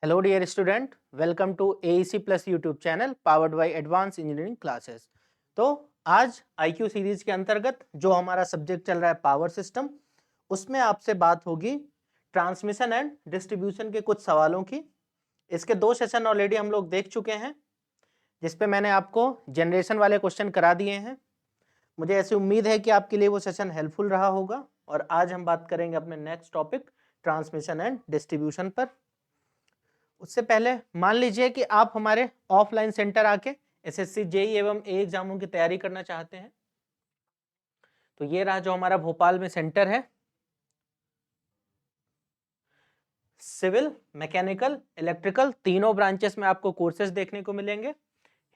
Hello dear student, welcome to AEC Plus YouTube channel powered by Advanced Engineering Classes। तो आज IQ series के अंतर्गत जो हमारा सब्जेक्ट चल रहा है पावर सिस्टम, उसमें आपसे बात होगी ट्रांसमिशन एंड डिस्ट्रीब्यूशन के कुछ सवालों की। इसके 2 सेशन ऑलरेडी हम लोग देख चुके हैं, जिसपे मैंने आपको जनरेशन वाले क्वेश्चन करा दिए हैं। मुझे ऐसी उम्मीद है कि आपके लिए वो सेशन हेल्पफुल रहा होगा और आज हम बात करेंगे अपने next topic transmission and distribution पर। उससे पहले मान लीजिए कि आप हमारे ऑफलाइन सेंटर आके एसएससी जेई एवं ए एग्जामों की तैयारी करना चाहते हैं, तो ये रहा जो हमारा भोपाल में सेंटर है। सिविल, मैकेनिकल, इलेक्ट्रिकल तीनों ब्रांचेस में आपको कोर्सेज देखने को मिलेंगे।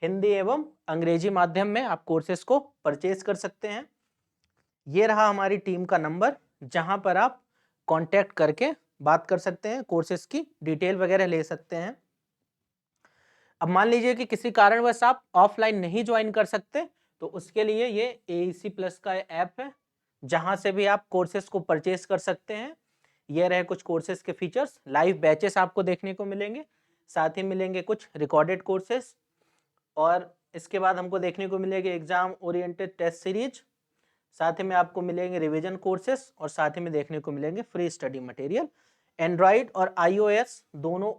हिंदी एवं अंग्रेजी माध्यम में आप कोर्सेज को परचेज कर सकते हैं। ये रहा हमारी टीम का नंबर, जहां पर आप कांटेक्ट करके बात कर सकते हैं, कोर्सेज की डिटेल वगैरह ले सकते हैं। अब मान लीजिए कि किसी कारणवश आप ऑफलाइन नहीं ज्वाइन कर सकते, तो उसके लिए ये AEC प्लस का ऐप है, जहां से भी आप कोर्सेज को परचेस कर सकते हैं। ये रहे कुछ कोर्सेज के फीचर्स। लाइव बैचेस आपको देखने को मिलेंगे, साथ ही मिलेंगे कुछ रिकॉर्डेड कोर्सेज, और इसके बाद हमको देखने को मिलेंगे एग्जाम ओरिएंटेड टेस्ट सीरीज, साथ ही में आपको मिलेंगे रिवीजन कोर्सेज, और साथ ही में देखने को मिलेंगे फ्री स्टडी मटेरियल। एंड्रॉइड और iOS दोनों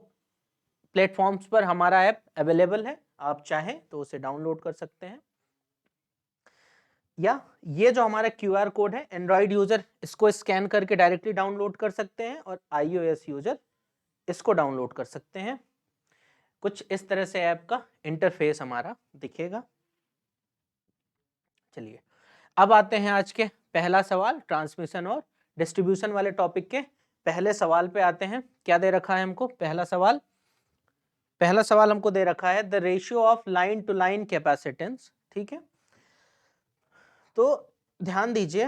प्लेटफॉर्म्स पर हमारा ऐप अवेलेबल है, आप चाहें तो उसे डाउनलोड कर सकते हैं। या ये जो हमारा QR कोड है, एंड्रॉइड यूजर इसको स्कैन करके डायरेक्टली डाउनलोड कर सकते हैं और iOS यूजर इसको डाउनलोड कर सकते हैं। कुछ इस तरह से ऐप का इंटरफेस हमारा दिखेगा। चलिए अब आते हैं आज के पहला सवाल, ट्रांसमिशन और डिस्ट्रीब्यूशन वाले टॉपिक के पहले सवाल पे आते हैं। क्या दे रखा है हमको? पहला सवाल हमको दे रखा है the ratio of line to line capacitance. ठीक है, तो ध्यान दीजिए,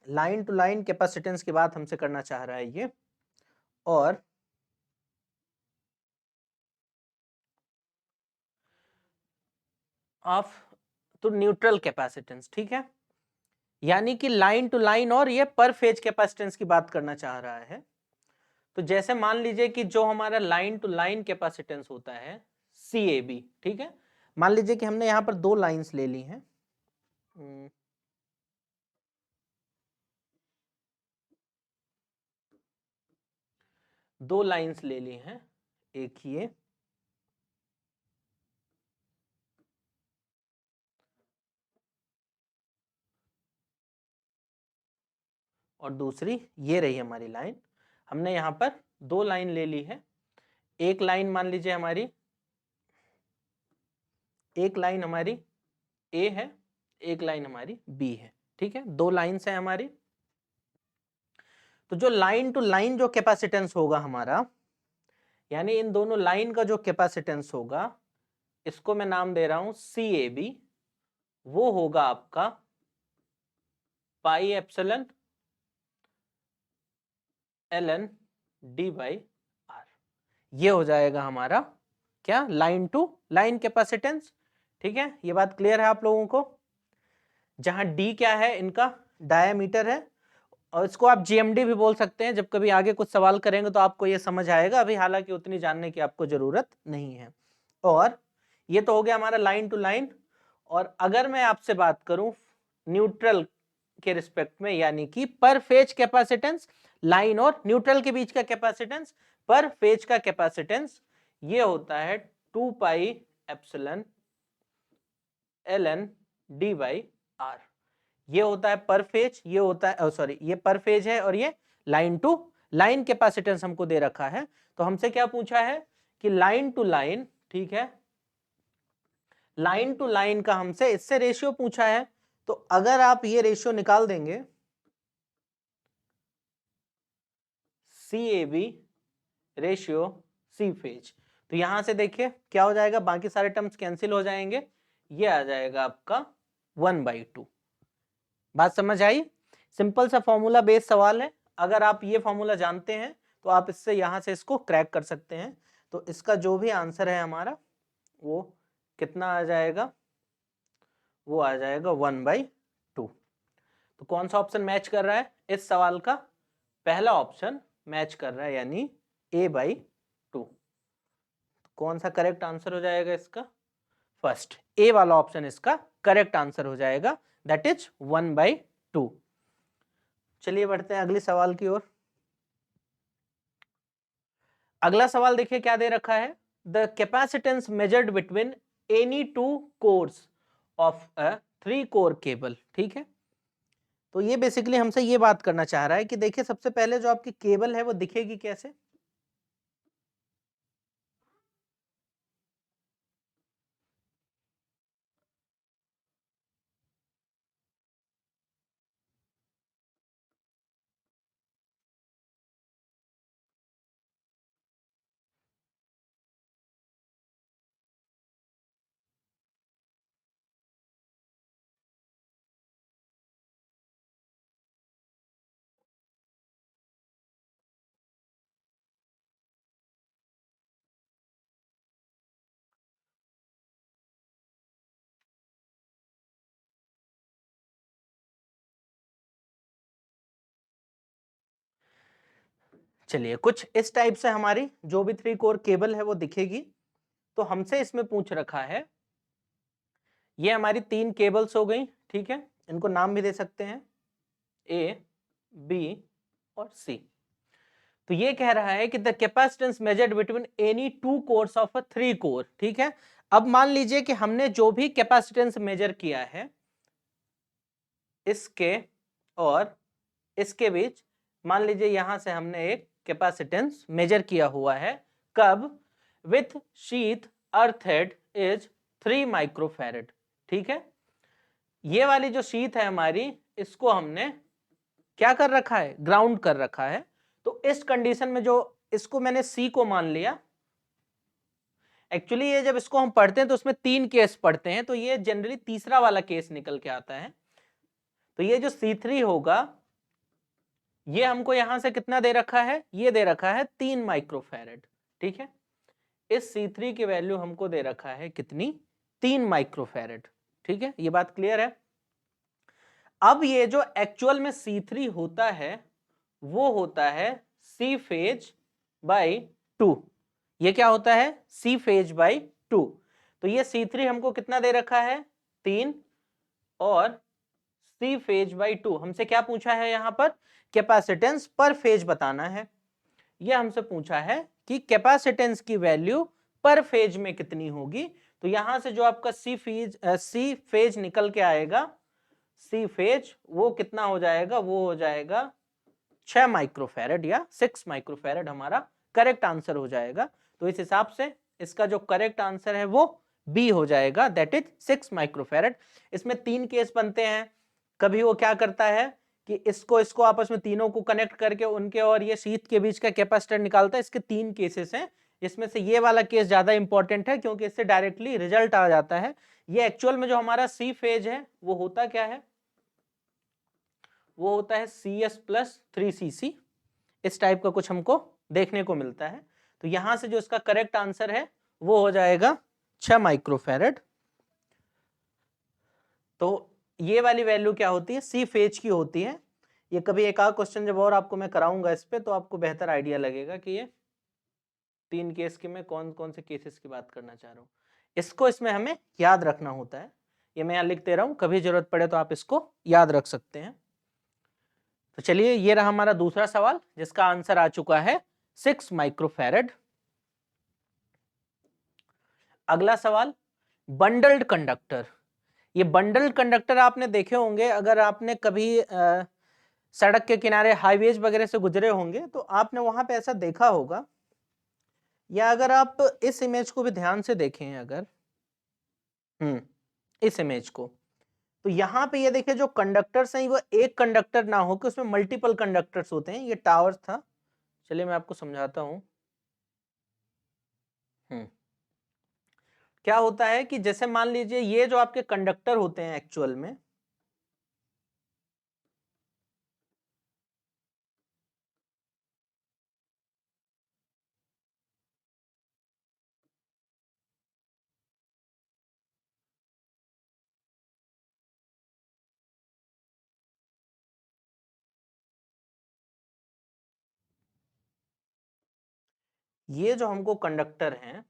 लाइन टू लाइन कैपेसिटेंस की बात हमसे करना चाह रहा है ये, और ऑफ टू न्यूट्रल कैपेसिटेंस। ठीक है, यानी कि लाइन टू लाइन और ये पर फेज कैपेसिटेंस की बात करना चाह रहा है। तो जैसे मान लीजिए कि जो हमारा लाइन टू लाइन कैपेसिटेंस होता है CAB, ठीक है, मान लीजिए कि हमने यहां पर 2 लाइंस ले ली हैं। दो लाइंस ले ली हैं, एक ये और दूसरी ये रही हमारी लाइन। हमने यहाँ पर 2 लाइन ले ली है। एक लाइन मान लीजिए हमारी, एक लाइन हमारी A है, एक लाइन हमारी B है। ठीक है, 2 लाइन्स है हमारी। तो जो लाइन टू लाइन जो कैपेसिटेंस होगा हमारा, यानी इन दोनों लाइन का जो कैपेसिटेंस होगा, इसको मैं नाम दे रहा हूं CAB, वो होगा आपका पाई एप्सिलॉन ln d/r। ये हो जाएगा हमारा क्या? Line to line capacitance. ठीक है, ये बात क्लियर है आप लोगों को? जहां d क्या है, इनका डायमीटर है, और इसको आप GMD भी बोल सकते हैं। जब कभी आगे कुछ सवाल करेंगे तो आपको ये समझ आएगा, अभी हालांकि उतनी जानने की आपको जरूरत नहीं है। और ये तो हो गया हमारा लाइन टू लाइन। और अगर मैं आपसे बात करूं न्यूट्रल के रिस्पेक्ट में, यानी कि पर फेज कैपेसिटेंस, लाइन और न्यूट्रल के बीच का कैपेसिटेंस, पर फेज का कैपेसिटेंस ये होता है 2 पाई एप्सिलॉन ln d/r। ये होता है पर फेज, ये होता है सॉरी, ये पर फेज है और ये लाइन टू लाइन कैपेसिटेंस हमको दे रखा है। तो हमसे क्या पूछा है कि लाइन टू लाइन, ठीक है, लाइन टू लाइन का हमसे इससे रेशियो पूछा है। तो अगर आप ये रेशियो निकाल देंगे, CAB रेशियो C फेज, तो यहां से देखिए क्या हो जाएगा, बाकी सारे टर्म्स कैंसिल हो जाएंगे, ये आ जाएगा आपका 1/2। बात समझ आई? सिंपल सा फॉर्मूला बेस्ड सवाल है। अगर आप ये फॉर्मूला जानते हैं तो आप इससे यहां से इसको क्रैक कर सकते हैं। तो इसका जो भी आंसर है हमारा, वो कितना आ जाएगा? वो आ जाएगा 1/2। तो कौन सा ऑप्शन मैच कर रहा है इस सवाल का? पहला ऑप्शन मैच कर रहा है, यानी a/2। कौन सा करेक्ट आंसर हो जाएगा इसका? फर्स्ट, ए वाला ऑप्शन इसका करेक्ट आंसर हो जाएगा, दैट इज 1/2। चलिए बढ़ते हैं अगले सवाल की ओर। अगला सवाल देखिए क्या दे रखा है, the capacitance measured between any two course of a 3 core cable. ठीक है, तो ये बेसिकली हमसे ये बात करना चाह रहा है कि देखिए सबसे पहले जो आपकी केबल है वो दिखेगी कैसे। चलिए कुछ इस टाइप से हमारी जो भी 3 कोर केबल है वो दिखेगी। तो हमसे इसमें पूछ रखा है, ये हमारी 3 केबल्स हो गई, ठीक है, इनको नाम भी दे सकते हैं ए, बी और सी। तो ये कह रहा है कि the capacitance measured between any two course of a 3 core. ठीक है, अब मान लीजिए कि हमने जो भी कैपेसिटेंस मेजर किया है इसके और इसके बीच, मान लीजिए यहां से हमने एक कैपेसिटेंस मेजर किया हुआ है, कब? With sheath earthed is 3 microfarad. ठीक है, ये वाली जो शीथ है हमारी, इसको हमने क्या कर रखा है? ग्राउंड कर रखा है। तो इस कंडीशन में जो इसको मैंने सी को मान लिया, एक्चुअली ये जब इसको हम पढ़ते हैं तो उसमें 3 केस पढ़ते हैं, तो ये जनरली तीसरा वाला केस निकल के आता है। तो ये जो C3 होगा, ये हमको यहां से कितना दे रखा है? ये दे रखा है 3 माइक्रोफैरड। ठीक है, इस C3 की वैल्यू हमको दे रखा है कितनी? 3 माइक्रोफैरड। ठीक है, ये बात क्लियर है। अब ये जो एक्चुअल में C3 होता है वो होता है C फेज बाई 2। ये क्या होता है? C phase by 2। तो ये C3 हमको कितना दे रखा है? 3, और C फेज बाई 2 हमसे क्या पूछा है? यहां पर कैपेसिटेंस पर फेज बताना है। ये हमसे पूछा है कि कैपेसिटेंस की वैल्यू पर फेज में कितनी होगी। तो यहां से जो आपका सी फेज निकल के आएगा, सी फेज वो कितना हो जाएगा? वो हो जाएगा 6 माइक्रोफैरड या 6 माइक्रोफैरड हमारा करेक्ट आंसर हो जाएगा। तो इस हिसाब से इसका जो करेक्ट आंसर है वो बी हो जाएगा, दैट इज 6 माइक्रोफैरड। इसमें 3 केस बनते हैं। कभी वो क्या करता है कि इसको इसको आपस में तीनों को कनेक्ट करके उनके और ये शीथ के बीच का कैपेसिटर निकालता है। इसके 3 केसेस हैं, इसमें से ये वाला केस ज्यादा इंपॉर्टेंट है क्योंकि इससे डायरेक्टली रिजल्ट आ जाता है। ये एक्चुअल में जो हमारा सी फेज है वो होता क्या है? वो होता है CS प्लस 3CC। इस टाइप का कुछ हमको देखने को मिलता है। तो यहां से जो इसका करेक्ट आंसर है वो हो जाएगा 6 माइक्रोफैरड। तो ये वाली वैल्यू क्या होती है? सी फेज की होती है। ये कभी एक आध क्वेश्चन जब और आपको मैं कराऊंगा इस पे, तो आपको बेहतर आइडिया लगेगा कि ये 3 केस के मैं कौन कौन से केसेस की बात करना चाह रहा हूं। इसको इसमें हमें याद रखना होता है। ये मैं यहां लिख दे रहा हूं, कभी जरूरत पड़े तो आप इसको याद रख सकते हैं। तो चलिए ये रहा हमारा दूसरा सवाल जिसका आंसर आ चुका है 6 माइक्रोफैरड। अगला सवाल, बंडल्ड कंडक्टर। ये बंडल्ड कंडक्टर आपने देखे होंगे, अगर आपने कभी सड़क के किनारे हाईवेज वगैरह से गुजरे होंगे तो आपने वहां पे ऐसा देखा होगा। या अगर आप इस इमेज को भी ध्यान से देखें, अगर इस इमेज को, तो यहाँ पे ये देखिए जो कंडक्टर्स हैं वो एक कंडक्टर ना हो कि उसमें मल्टीपल कंडक्टर्स होते हैं। ये टावर था, चलिए मैं आपको समझाता हूं। क्या होता है कि जैसे मान लीजिए ये जो आपके कंडक्टर होते हैं एक्चुअल में, ये जो हमको कंडक्टर हैं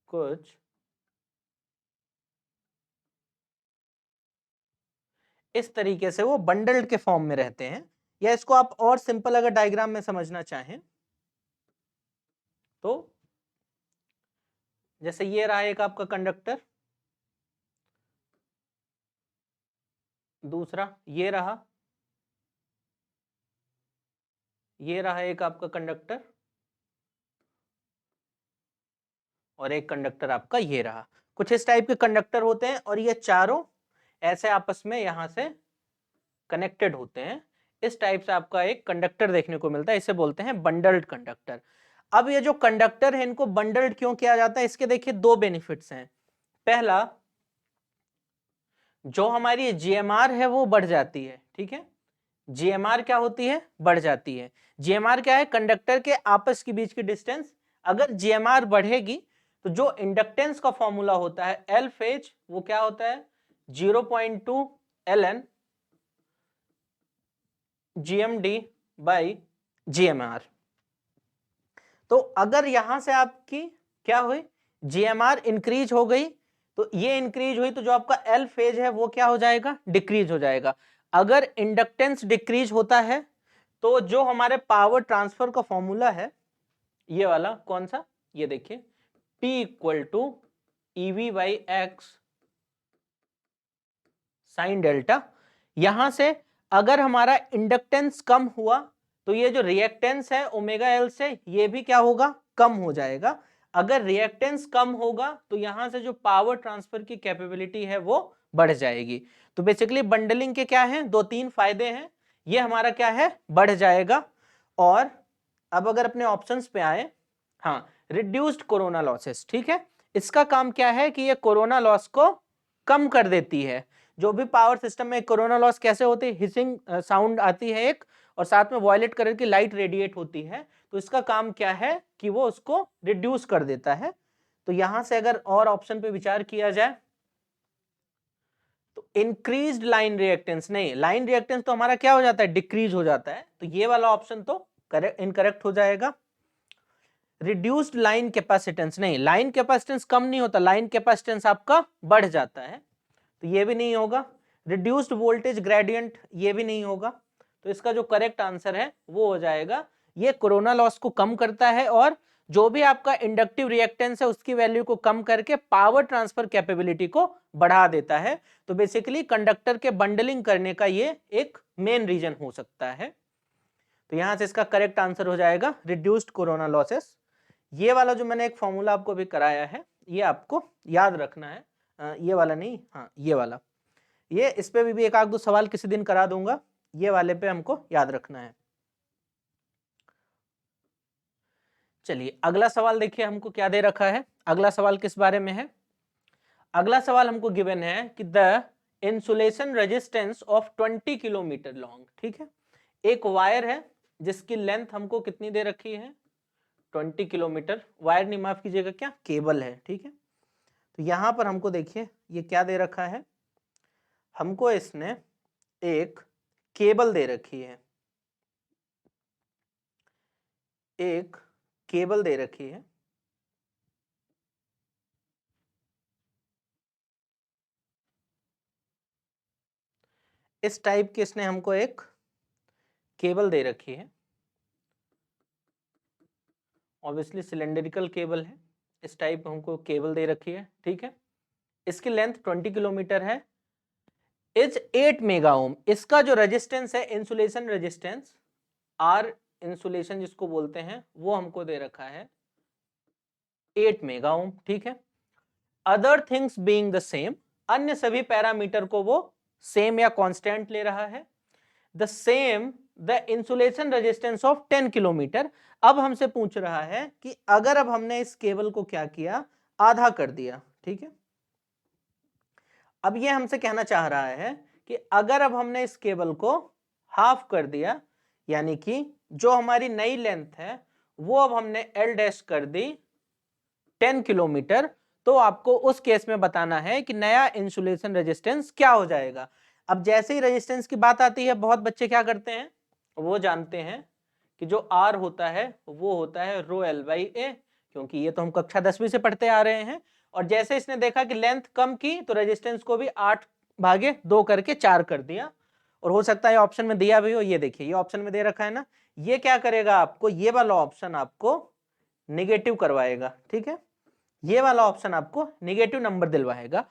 कुछ इस तरीके से वो बंडल्ड के फॉर्म में रहते हैं, या इसको आप और सिंपल अगर डायग्राम में समझना चाहें तो जैसे ये रहा एक आपका कंडक्टर, दूसरा ये रहा एक आपका कंडक्टर, और एक कंडक्टर आपका ये रहा। कुछ इस टाइप के कंडक्टर होते हैं और ये चारों ऐसे आपस में यहां से कनेक्टेड होते हैं। इस टाइप से आपका एक कंडक्टर देखने को मिलता है, इसे बोलते हैं बंडल्ड कंडक्टर। अब ये जो कंडक्टर है इनको बंडल्ड क्यों किया जाता है, इसके देखिए दो बेनिफिट्स हैं। पहला, जो हमारी जीएमआर है वो बढ़ जाती है, ठीक है। जीएमआर क्या होती है, बढ़ जाती है। जीएमआर क्या है, कंडक्टर के आपस के बीच की डिस्टेंस। अगर जीएमआर बढ़ेगी तो जो इंडक्टेंस का फॉर्मूला होता है एल फेज, वो क्या होता है 0.2 ln GMD बाई GMR। तो अगर यहां से आपकी क्या हुई, GMR इंक्रीज हो गई, तो ये इंक्रीज हुई तो जो आपका एल फेज है वो क्या हो जाएगा, डिक्रीज हो जाएगा। अगर इंडक्टेंस डिक्रीज होता है तो जो हमारे पावर ट्रांसफर का फॉर्मूला है ये वाला, कौन सा, ये देखिए P equal to EV by X sine delta. यहां से अगर हमारा इंडक्टेंस कम हुआ तो ये जो रिएक्टेंस है ओमेगा एल से ये भी क्या होगा, कम हो जाएगा। अगर रिएक्टेंस कम होगा तो यहां से जो पावर ट्रांसफर की कैपेबिलिटी है वो बढ़ जाएगी। तो बेसिकली बंडलिंग के क्या हैं, दो तीन फायदे हैं। ये हमारा क्या है, बढ़ जाएगा। और अब अगर अपने ऑप्शंस पे आए, हाँ, रिड्यूस्ड कोरोना लॉसेस, ठीक है। इसका काम क्या है कि ये कोरोना लॉस को कम कर देती है। जो भी पावर सिस्टम में कोरोना लॉस कैसे होती है, हिसिंग साउंड आती है एक, और साथ में वॉयलेट कलर की लाइट रेडिएट होती है। तो इसका काम क्या है कि वो उसको रिड्यूस कर देता है। तो यहां से अगर और ऑप्शन पे विचार किया जाए तो इंक्रीज्ड लाइन रिएक्टेंस, नहीं, लाइन रिएक्टेंस तो हमारा क्या हो जाता है, डिक्रीज हो जाता है। तो ये वाला ऑप्शन तो इनकरेक्ट हो जाएगा। रिड्यूस्ड लाइन कैपेसिटेंस, नहीं, लाइन कैपेसिटेंस कम नहीं होता, लाइन कैपेसिटेंस आपका बढ़ जाता है, तो ये भी नहीं होगा। रिड्यूस्ड वोल्टेज ग्रेडियंट, ये भी नहीं होगा। तो इसका जो करेक्ट आंसर है वो हो जाएगा, ये कोरोना लॉस को कम करता है और जो भी आपका इंडक्टिव रिएक्टेंस है उसकी वैल्यू को कम करके पावर ट्रांसफर कैपेबिलिटी को बढ़ा देता है। तो बेसिकली कंडक्टर के बंडलिंग करने का ये एक मेन रीजन हो सकता है। तो यहां से इसका करेक्ट आंसर हो जाएगा रिड्यूस्ड कोरोना लॉसेस। ये वाला जो मैंने एक फॉर्मूला आपको भी कराया है ये आपको याद रखना है। ये वाला नहीं, हाँ ये वाला, ये इस पे भी एक आध दो सवाल किसी दिन करा दूंगा, ये वाले पे हमको याद रखना है। चलिए अगला सवाल देखिए हमको क्या दे रखा है। अगला सवाल किस बारे में है, अगला सवाल हमको गिवन है कि the insulation resistance of 20 kilometre long, ठीक है। एक वायर है जिसकी लेंथ हमको कितनी दे रखी है, 20 किलोमीटर। वायर नहीं, माफ कीजिएगा, क्या केबल है, ठीक है। तो यहां पर हमको देखिए ये क्या दे रखा है, हमको इसने एक केबल दे रखी है, एक केबल दे रखी है। इस टाइप की इसने हमको एक केबल दे रखी है, ऑब्वियसली सिलेंडरिकल केबल है। इस टाइप हमको केबल दे रखी है, ठीक है। इसकी लेंथ 20 किलोमीटर है, इज 8 मेगा ओम। इसका जो रेजिस्टेंस है, इंसुलेशन रेजिस्टेंस, आर इंसुलेशन जिसको बोलते हैं, वो हमको दे रखा है 8 मेगा ओम, ठीक है। Other things being the same, अन्य सभी पैरामीटर को वो सेम या कांस्टेंट ले रहा है। The same the insulation resistance of 10 kilometre. अब हमसे पूछ रहा है कि अगर अब हमने इस केबल को क्या किया, आधा कर दिया, ठीक है। अब ये हमसे कहना चाह रहा है कि अगर अब हमने इस केबल को हाफ कर दिया, यानी कि जो हमारी नई लेंथ है वो अब हमने एल डैश कर दी 10 किलोमीटर, तो आपको उस केस में बताना है कि नया इंसुलेशन रेजिस्टेंस क्या हो जाएगा। अब जैसे ही रेजिस्टेंस की बात आती है बहुत बच्चे क्या करते हैं, वो जानते हैं कि जो R होता है वो होता है रो L बाई ए, क्योंकि ये तो हम कक्षा 10वीं से पढ़ते आ रहे हैं। और जैसे इसने देखा कि लेंथ कम की तो रेजिस्टेंस को भी 8/2 करके 4 कर दिया। और हो सकता है ऑप्शन में दिया भी हो, ये देखिए ये ऑप्शन में दे रखा है ना, ये क्या करेगा आपको, ये वाला ऑप्शन आपको निगेटिव करवाएगा, ठीक है, ये वाला ऑप्शन आपको निगेटिव नंबर दिलवाएगा।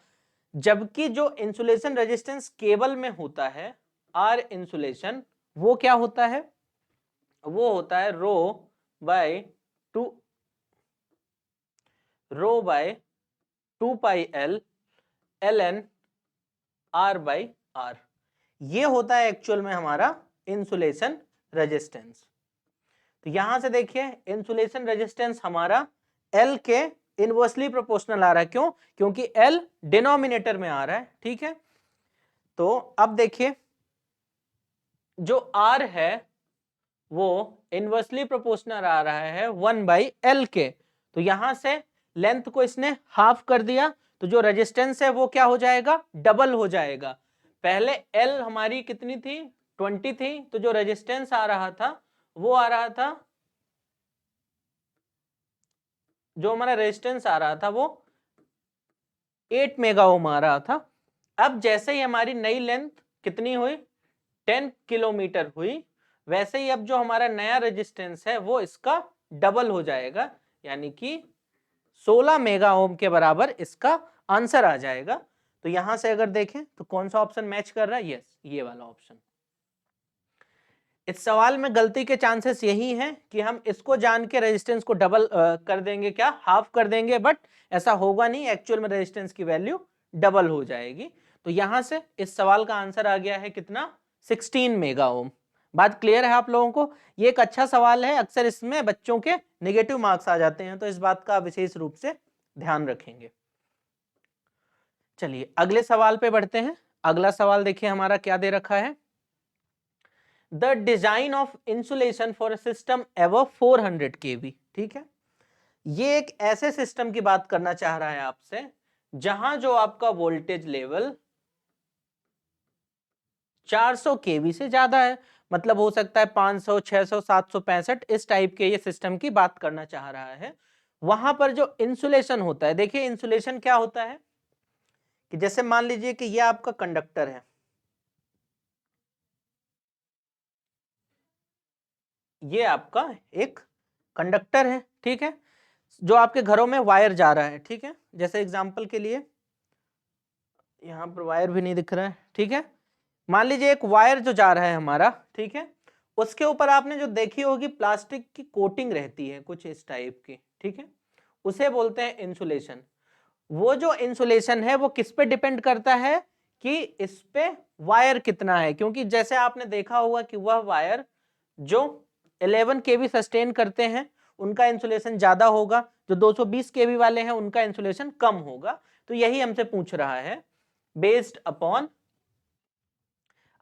जबकि जो इंसुलेशन रेजिस्टेंस केबल में होता है आर इंसुलेशन, वो क्या होता है, वो होता है rho by 2 pi L ln r by R, ये होता है एक्चुअल में हमारा इंसुलेशन रेजिस्टेंस। तो यहां से देखिए इंसुलेशन रेजिस्टेंस हमारा L के इनवर्सली प्रोपोर्शनल आ रहा है, क्यों, क्योंकि L डिनोमिनेटर में आ रहा है, ठीक है। तो अब देखिए जो R है वो इनवर्सली प्रोपोर्शनल आ रहा है 1/L के, तो यहां से लेंथ को इसने हाफ कर दिया, तो जो रेजिस्टेंस है वो क्या हो जाएगा, डबल हो जाएगा। पहले L हमारी कितनी थी, 20 थी, तो जो रेजिस्टेंस आ रहा था वो आ रहा था, जो हमारा रेजिस्टेंस आ रहा था वो 8 मेगा ओम आ रहा था। अब जैसे ही हमारी नई लेंथ कितनी हुई, 10 किलोमीटर हुई, वैसे ही अब जो हमारा नया रेजिस्टेंस है वो इसका डबल हो जाएगा, यानी कि 16 मेगा ओम के बराबर इसका आंसर आ जाएगा। तो यहां से अगर देखें तो कौन सा ऑप्शन मैच कर रहा है, यस ये वाला ऑप्शन। इस सवाल में गलती के चांसेस यही हैं कि हम इसको जान के रेजिस्टेंस को डबल कर देंगे, क्या हाफ कर देंगे, बट ऐसा होगा नहीं, एक्चुअल में रेजिस्टेंस की वैल्यू डबल हो जाएगी। तो यहां से इस सवाल का आंसर आ गया है कितना, 16 मेगा ओम। बात क्लियर है आप लोगों को, ये एक अच्छा सवाल है, अक्सर इसमें बच्चों के नेगेटिव मार्क्स आ जाते हैं, तो इस बात का विशेष रूप से ध्यान रखेंगे। चलिए अगले सवाल पे बढ़ते हैं। अगला सवाल देखिए हमारा क्या दे रखा है, the design of insulation for a system above 400 kV, ठीक है। ये एक ऐसे सिस्टम की बात करना चाह रहा है आपसे जहां जो आपका वोल्टेज लेवल 400 kV से ज्यादा है, मतलब हो सकता है 500, 600, 765, इस टाइप के ये सिस्टम की बात करना चाह रहा है। वहां पर जो इंसुलेशन होता है, देखिए इंसुलेशन क्या होता है कि जैसे मान लीजिए कि ये आपका कंडक्टर है, ये आपका एक कंडक्टर है, ठीक है, जो आपके घरों में वायर जा रहा है, ठीक है। जैसे एग्जांपल के लिए यहां पर वायर भी नहीं दिख रहा है, ठीक है। मान लीजिए एक वायर जो जा रहा है हमारा, ठीक है, उसके ऊपर आपने जो देखी होगी प्लास्टिक की कोटिंग रहती है कुछ इस टाइप की, ठीक है, उसे बोलते हैं इंसुलेशन। वो जो इंसुलेशन है वो किस पे डिपेंड करता है कि इस पे वायर कितना है, क्योंकि जैसे आपने देखा होगा कि वह वायर जो 11 kV सस्टेन करते हैं उनका इंसुलेशन ज्यादा होगा, जो 220 kV वाले हैं उनका इंसुलेशन कम होगा। तो यही हमसे पूछ रहा है बेस्ड अपॉन,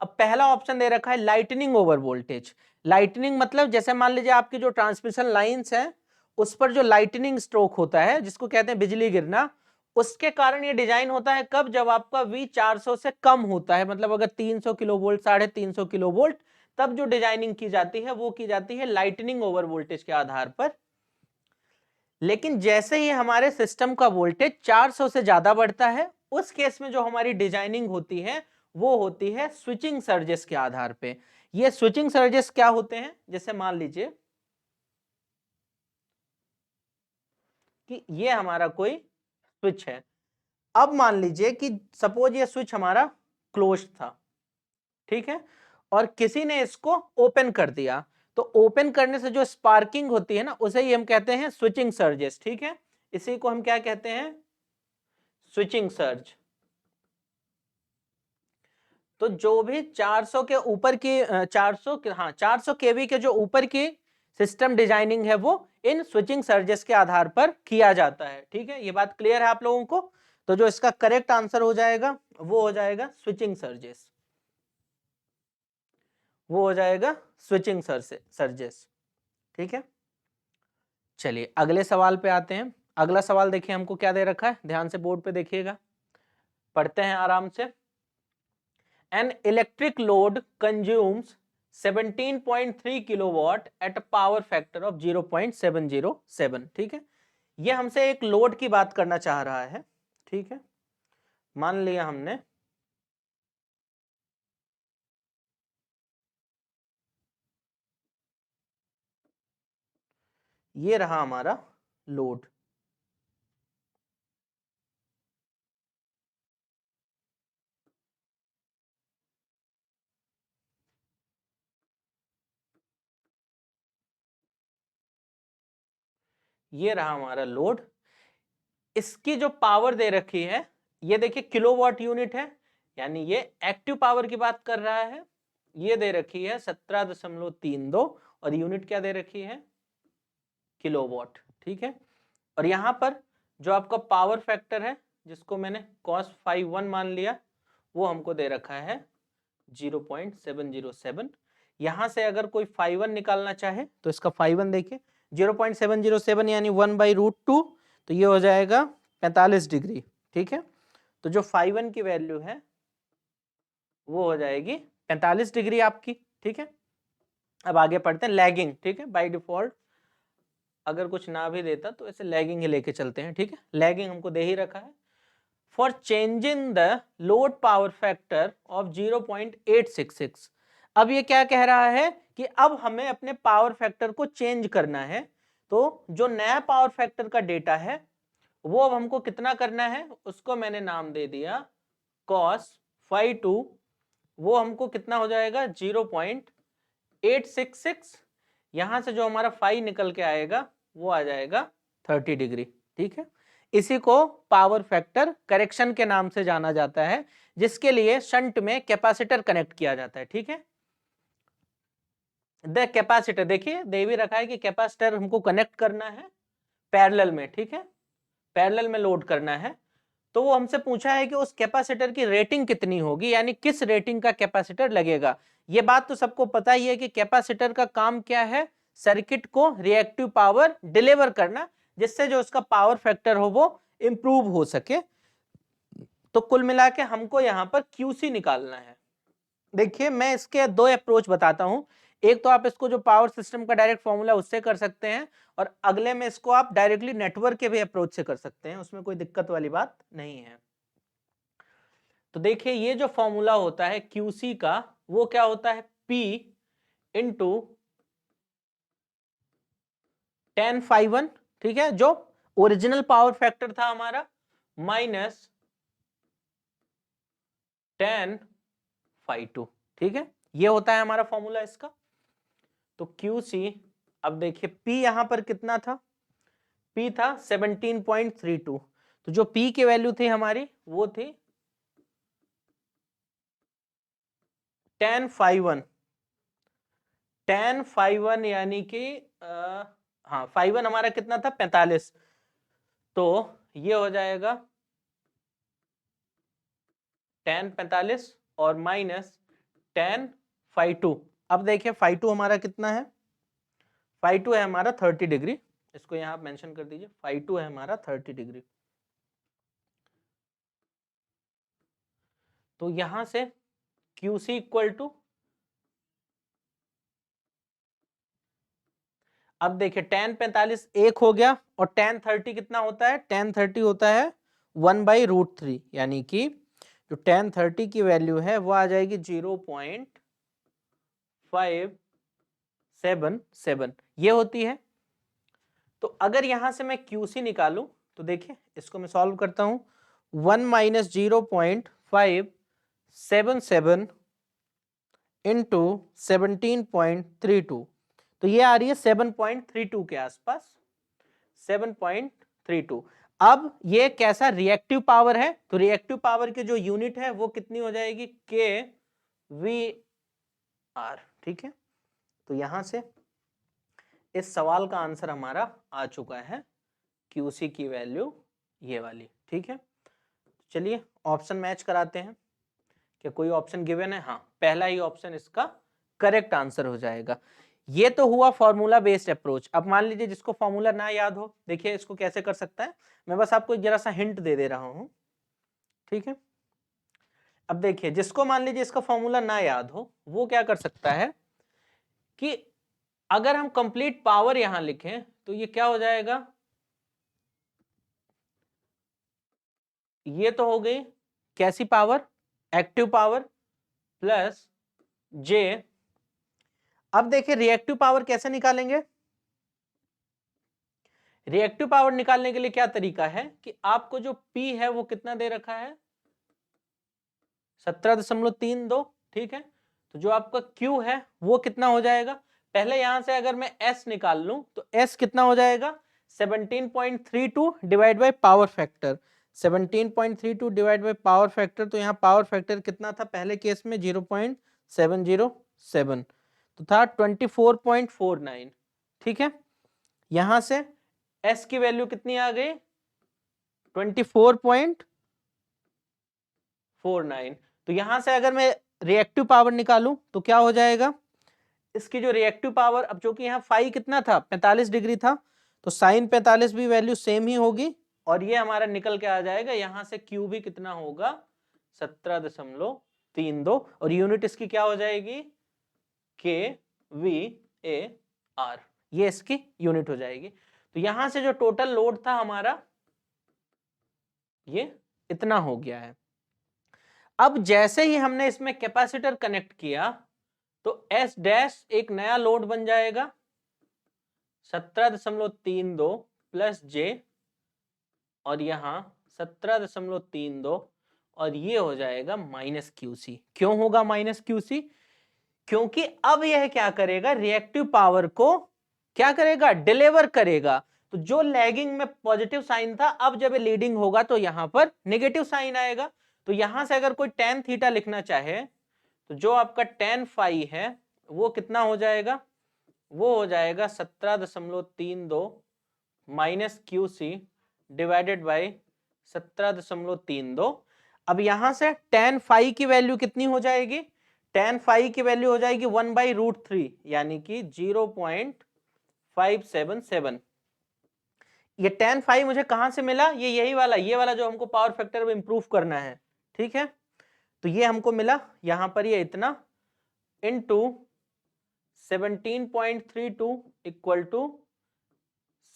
अब पहला ऑप्शन दे रखा है लाइटनिंग ओवर वोल्टेज। लाइटनिंग मतलब जैसे मान लीजिए आपकी जो ट्रांसमिशन लाइंस है उस पर जो लाइटनिंग स्ट्रोक होता है जिसको कहते हैं बिजली गिरना, उसके कारण ये डिजाइन होता है कब, जब आपका V 400 से कम होता है, मतलब अगर 300 किलो वोल्ट, 350 किलो वोल्ट, तब जो डिजाइनिंग की जाती है वो की जाती है लाइटनिंग ओवर वोल्टेज के आधार पर। लेकिन जैसे ही हमारे सिस्टम का वोल्टेज 400 से ज्यादा बढ़ता है, उस केस में जो हमारी डिजाइनिंग होती है वो होती है स्विचिंग सर्जेस के आधार पे। ये स्विचिंग सर्जेस क्या होते हैं, जैसे मान लीजिए कि ये हमारा कोई स्विच है, अब मान लीजिए कि सपोज ये स्विच हमारा क्लोज था, ठीक है, और किसी ने इसको ओपन कर दिया, तो ओपन करने से जो स्पार्किंग होती है ना उसे ही हम कहते हैं स्विचिंग सर्जेस, ठीक है। इसी को हम क्या कहते हैं, स्विचिंग सर्ज। तो जो भी 400 के ऊपर की 400 केवी के जो ऊपर की सिस्टम डिजाइनिंग है वो इन स्विचिंग सर्जेस के आधार पर किया जाता है, ठीक है। ये बात क्लियर है आप लोगों को। तो जो इसका करेक्ट आंसर हो जाएगा वो हो जाएगा स्विचिंग सर्जेस, वो हो जाएगा स्विचिंग सर्जेस, ठीक है। चलिए अगले सवाल पे आते हैं। अगला सवाल देखिए हमको क्या दे रखा है, ध्यान से बोर्ड पे देखिएगा, पढ़ते हैं आराम से। An electric load consumes 17.3 kilowatt at a power factor of 0.707। ठीक है, ये हमसे एक लोड की बात करना चाह रहा है। ठीक है, मान लिया हमने ये रहा हमारा लोड। ये रहा हमारा लोड, इसकी जो पावर दे रखी है ये देखिए किलोवाट यूनिट है, यानी ये एक्टिव पावर की बात कर रहा है। ये दे रखी है 17.32 और यूनिट क्या दे रखी है, किलोवाट। ठीक है, और यहां पर जो आपका पावर फैक्टर है जिसको मैंने cos 5.1 मान लिया, वो हमको दे रखा है 0.707। यहां से अगर कोई 5.1 निकालना चाहे तो इसका 5.1 देखिए 0.707 यानी 1/√2, तो ये हो जाएगा 45 डिग्री। ठीक है, तो जो 5.1 की वैल्यू है वो हो जाएगी 45 डिग्री आपकी। ठीक है, अब आगे पढ़ते हैं लैगिंग। ठीक है, बाय डिफॉल्ट अगर कुछ ना भी देता तो ऐसे लैगिंग ही लेके चलते हैं। ठीक है, लैगिंग हमको दे ही रखा है। For changing the load power factor of 0.866। अब ये क्या कह रहा है कि अब हमें अपने पावर फैक्टर को चेंज करना है, तो जो नया पावर फैक्टर का डेटा है वो अब हमको कितना करना है, उसको मैंने नाम दे दिया cos phi 2। वो हमको कितना हो जाएगा 0.866, यहां से जो हमारा फाई निकल के आएगा वो आ जाएगा 30 डिग्री। ठीक है, इसी को पावर फैक्टर करेक्शन के नाम से जाना जाता है, जिसके लिए शंट में कैपेसिटर कनेक्ट किया जाता है। ठीक है, द कैपेसिटर देखिए दे भी रखा है कि कैपेसिटर हमको कनेक्ट करना है पैरेलल में। ठीक है, पैरेलल में लोड करना है, तो वो हमसे पूछा है कि उस कैपेसिटर की रेटिंग कितनी होगी, यानी किस रेटिंग का कैपेसिटर लगेगा। ये बात तो सबको पता ही है कि कैपेसिटर का काम क्या है, सर्किट को रिएक्टिव पावर डिलीवर करना, जिससे जो उसका पावर फैक्टर हो वो इंप्रूव हो सके। तो कुल मिला के हमको यहाँ पर क्यूसी निकालना है। देखिए मैं इसके दो अप्रोच बताता हूं, एक तो आप इसको जो पावर सिस्टम का डायरेक्ट फॉर्मूला उससे कर सकते हैं, और अगले में इसको आप डायरेक्टली नेटवर्क के भी अप्रोच से कर सकते हैं, उसमें कोई दिक्कत वाली बात नहीं है। तो देखिए ये जो फॉर्मूला होता है क्यूसी का वो क्या होता है, P इंटू tan phi 1। ठीक है, जो ओरिजिनल पावर फैक्टर था हमारा, माइनस tan phi 2। ठीक है, ये होता है हमारा फॉर्मूला इसका। तो QC, अब देखिए P यहां पर कितना था, P था 17.32, तो जो P की वैल्यू थी हमारी वो थी tan phi 1। tan phi 1 यानी कि हाँ phi 1 हमारा कितना था 45, तो ये हो जाएगा tan 45 और माइनस tan phi 2। अब देखिए phi 2 हमारा कितना है, phi 2 है हमारा 30 डिग्री, इसको यहाँ आप मेंशन कर दीजिए, phi 2 है हमारा 30 डिग्री। तो यहां से QC इक्वल टू, अब देखिए tan 45 एक हो गया, और tan 30 कितना होता है, tan 30 होता है 1/√3, यानी कि जो tan 30 की वैल्यू है वो आ जाएगी 0.577 ये होती है। तो अगर यहां से मैं QC निकालूं तो देखिए इसको मैं सॉल्व करता हूं, 1 माइनस 0.577 इंटू 17.32, तो ये आ रही है 7.32 के आसपास, 7.32। अब ये कैसा रिएक्टिव पावर है, तो रिएक्टिव पावर की जो यूनिट है वो कितनी हो जाएगी, kVAR। ठीक है, तो यहां से इस सवाल का आंसर हमारा आ चुका है, QC की वैल्यू ये वाली। ठीक है, चलिए ऑप्शन मैच कराते हैं, क्या कोई ऑप्शन गिवन है, हाँ पहला ही ऑप्शन इसका करेक्ट आंसर हो जाएगा। ये तो हुआ फॉर्मूला बेस्ड अप्रोच। अब मान लीजिए जिसको फॉर्मूला ना याद हो, देखिए इसको कैसे कर सकता है, मैं बस आपको जरा सा हिंट दे रहा हूं। ठीक है, अब देखिए जिसको मान लीजिए इसका फॉर्मूला ना याद हो वो क्या कर सकता है, कि अगर हम कंप्लीट पावर यहां लिखें तो ये क्या हो जाएगा, ये तो हो गई कैसी पावर, एक्टिव पावर प्लस जे। अब देखिए रिएक्टिव पावर कैसे निकालेंगे, रिएक्टिव पावर निकालने के लिए क्या तरीका है कि आपको जो P है वो कितना दे रखा है 17.32, ठीक है। तो जो आपका Q है वो कितना हो जाएगा, पहले यहां से अगर मैं S निकाल लूं तो S कितना हो जाएगा 17.32 divide by power factor, 17.32 divide by power factor. तो यहाँ पावर फैक्टर कितना था पहले केस में 0.707, तो था 24.49, ठीक है। यहां से S की वैल्यू कितनी आ गई 24.49। तो यहां से अगर मैं रिएक्टिव पावर निकालूं तो क्या हो जाएगा, इसकी जो रिएक्टिव पावर, अब जो कि यहाँ फाई कितना था 45 डिग्री था, तो साइन 45 भी वैल्यू सेम ही होगी, और ये हमारा निकल के आ जाएगा यहां से Q भी कितना होगा 17.32, और यूनिट इसकी क्या हो जाएगी kVAR, ये इसकी यूनिट हो जाएगी। तो यहां से जो टोटल लोड था हमारा ये इतना हो गया है। अब जैसे ही हमने इसमें कैपेसिटर कनेक्ट किया तो S डैश एक नया लोड बन जाएगा 17.32 प्लस J, और यहां 17.32, और ये हो जाएगा माइनस QC। क्यों होगा माइनस QC, क्योंकि अब यह क्या करेगा, रिएक्टिव पावर को क्या करेगा, डिलीवर करेगा। तो जो लैगिंग में पॉजिटिव साइन था, अब जब ये लीडिंग होगा तो यहां पर नेगेटिव साइन आएगा। तो यहां से अगर कोई tan थीटा लिखना चाहे तो जो आपका tan फाई है वो कितना हो जाएगा, वो हो जाएगा 17.32 माइनस QC डिवाइडेड बाई 17.32। अब यहां से tan फाई की वैल्यू कितनी हो जाएगी, tan फाई की वैल्यू हो जाएगी 1/√3 यानी कि 0.577। ये tan फाई मुझे कहां से मिला, ये यही वाला, ये वाला जो हमको पावर फैक्टर में इंप्रूव करना है, ठीक है। तो ये हमको मिला यहां पर ये इतना into 17.32 equal to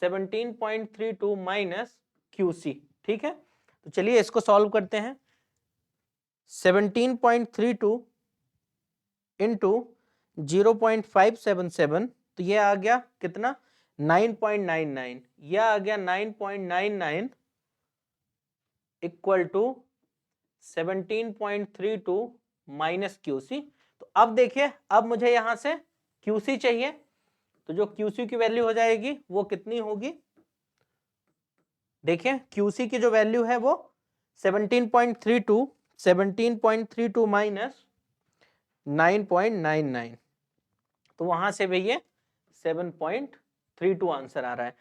17.32 minus QC, ठीक है। तो चलिए इसको सॉल्व करते हैं। 17.32 इंटू 0.577, तो ये आ गया कितना 9.99, यह आ गया 9.99 इक्वल टू 17.32 माइनस QC। तो अब देखिए, अब मुझे यहां से QC चाहिए, तो जो QC की वैल्यू हो जाएगी वो कितनी होगी, देखिए QC की जो वैल्यू है वो 17.32 माइनस 9.99, तो वहां से भी ये 7.32 आंसर आ रहा है।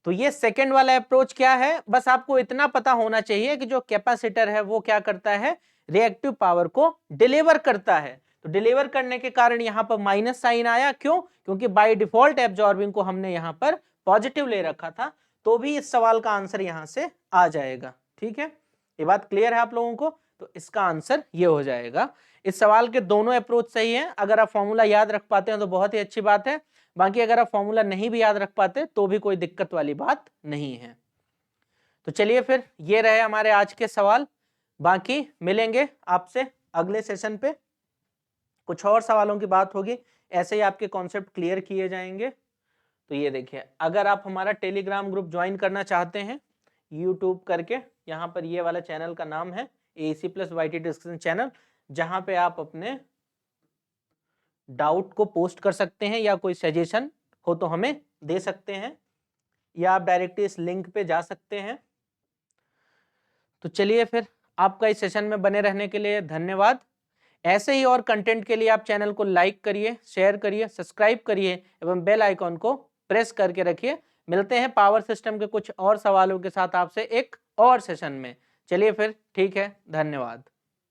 तो ये सेकंड वाला अप्रोच क्या है, बस आपको इतना पता होना चाहिए कि जो कैपेसिटर है वो क्या करता है, रिएक्टिव पावर को डिलीवर करता है। तो डिलीवर करने के कारण यहाँ पर माइनस साइन आया, क्यों, क्योंकि बाय डिफॉल्ट एब्जॉर्बिंग को हमने यहाँ पर पॉजिटिव ले रखा था, तो भी इस सवाल का आंसर यहाँ से आ जाएगा, ठीक है। ये बात क्लियर है आप लोगों को, तो इसका आंसर ये हो जाएगा। इस सवाल के दोनों अप्रोच सही है, अगर आप फॉर्मूला याद रख पाते हैं तो बहुत ही अच्छी बात है, बाकी अगर आप फॉर्मूला नहीं भी याद रख पाते तो भी कोई दिक्कत वाली बात नहीं है। तो चलिए फिर ये रहे हमारे आज के सवाल, बाकी मिलेंगे आपसे अगले सेशन पे, कुछ और सवालों की बात होगी, ऐसे ही आपके कॉन्सेप्ट क्लियर किए जाएंगे। तो ये देखिए, अगर आप हमारा टेलीग्राम ग्रुप ज्वाइन करना चाहते हैं यूट्यूब करके, यहाँ पर ये वाला चैनल का नाम है AEC+YT डिस्कशन चैनल, जहां पे आप अपने डाउट को पोस्ट कर सकते हैं या कोई सजेशन हो तो हमें दे सकते हैं, या आप डायरेक्टली इस लिंक पे जा सकते हैं। तो चलिए फिर, आपका इस सेशन में बने रहने के लिए धन्यवाद। ऐसे ही और कंटेंट के लिए आप चैनल को लाइक करिए, शेयर करिए, सब्सक्राइब करिए एवं बेल आइकॉन को प्रेस करके रखिए। मिलते हैं पावर सिस्टम के कुछ और सवालों के साथ आपसे एक और सेशन में। चलिए फिर, ठीक है, धन्यवाद।